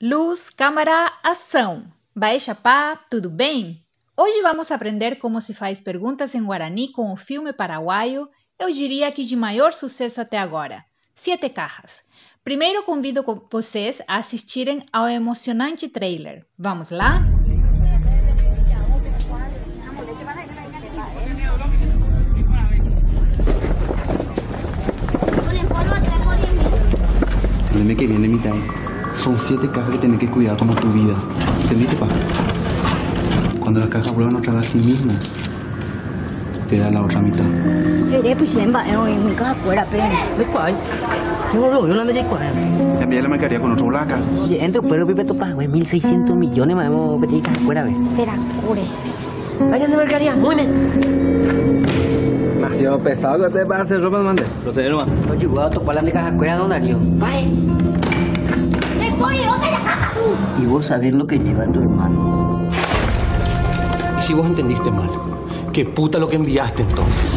Luz, câmera, ação! Vai Chapá, tudo bem? Hoje vamos aprender como se faz perguntas em Guarani com o filme paraguaio, eu diria que de maior sucesso até agora, Siete Cajas. Primeiro convido vocês a assistirem ao emocionante trailer. Vamos lá? Entendeme que viene mitad. Son 7 cajas que tenés que cuidar como tu vida. ¿Entendiste, pa? Cuando las cajas vuelvan otra vez a sí mismas, te da la otra mitad. Cambié la mercadería con otro blanca. Y en tu pueblo vive tu pago, 1.600 millones más hemos pedido que fuera, ¿ves? Espera, cure. Vayan de mercadería, muy bien. Demasiado pesado que te va a hacer ropa, mande. Procede nomás. Oye, voy a topar la de caja fuera, don Darío. ¡Vaya! Y vos sabés lo que lleva tu hermano. Y si vos entendiste mal, ¿qué puta lo que enviaste entonces?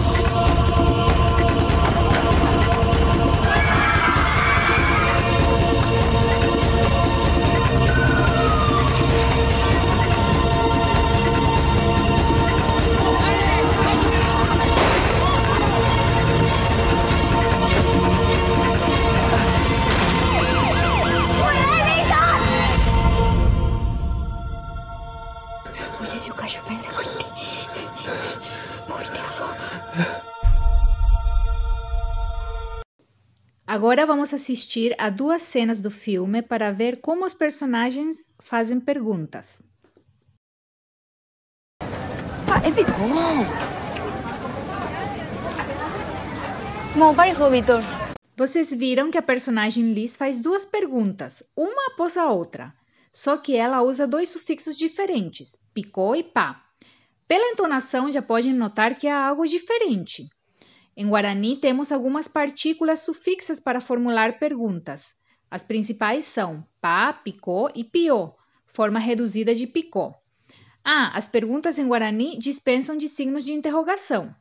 Agora vamos assistir a duas cenas do filme para ver como os personagens fazem perguntas. Víctor. Vocês viram que a personagem Liz faz duas perguntas, uma após a outra, só que ela usa dois sufixos diferentes, picou e pá. Pela entonação já podem notar que há algo diferente. Em Guarani temos algumas partículas sufixas para formular perguntas. As principais são pá, picô e piô, forma reduzida de picô. As perguntas em Guarani dispensam de signos de interrogação.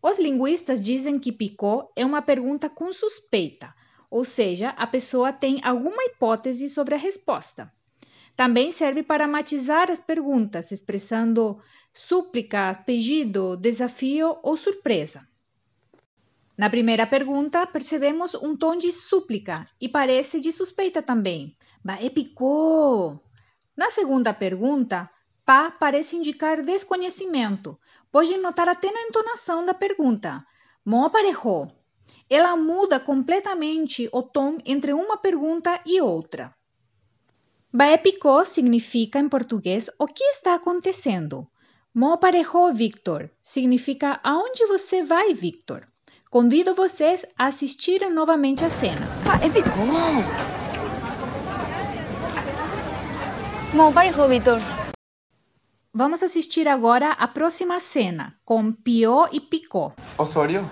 Os linguistas dizem que picô é uma pergunta com suspeita, ou seja, a pessoa tem alguma hipótese sobre a resposta. Também serve para matizar as perguntas, expressando súplica, pedido, desafio ou surpresa. Na primeira pergunta, percebemos um tom de súplica e parece de suspeita também. Bae picô! Na segunda pergunta, pá parece indicar desconhecimento. Pode notar até na entonação da pergunta. Mo aparejou. Ela muda completamente o tom entre uma pergunta e outra. Bae picô significa em português o que está acontecendo. Mo aparejou, Victor, significa aonde você vai, Victor. Convido vocês a assistirem novamente a cena. Víctor. Vamos assistir agora a próxima cena, com piô e picô. Osório?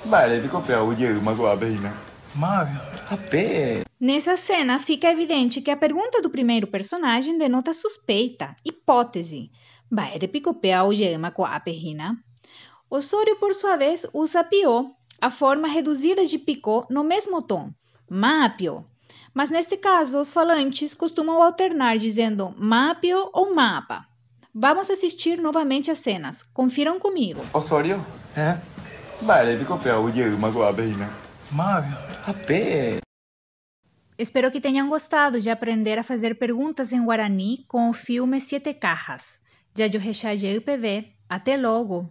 Vale, pico peo uma guabina. Mário. Rapé. Nessa cena, fica evidente que a pergunta do primeiro personagem denota suspeita, hipótese. Vai de picopeu uma guabina. Osório, por sua vez, usa piô, a forma reduzida de picô no mesmo tom, mápio. Mas neste caso, os falantes costumam alternar dizendo mápio ou mapa. Vamos assistir novamente as cenas. Confiram comigo. Osório? Vale, pico peo uma guabina. Mário. Rapé. Espero que tenham gostado de aprender a fazer perguntas em Guarani com o filme Siete Cajas. Já eu UPV. Até logo!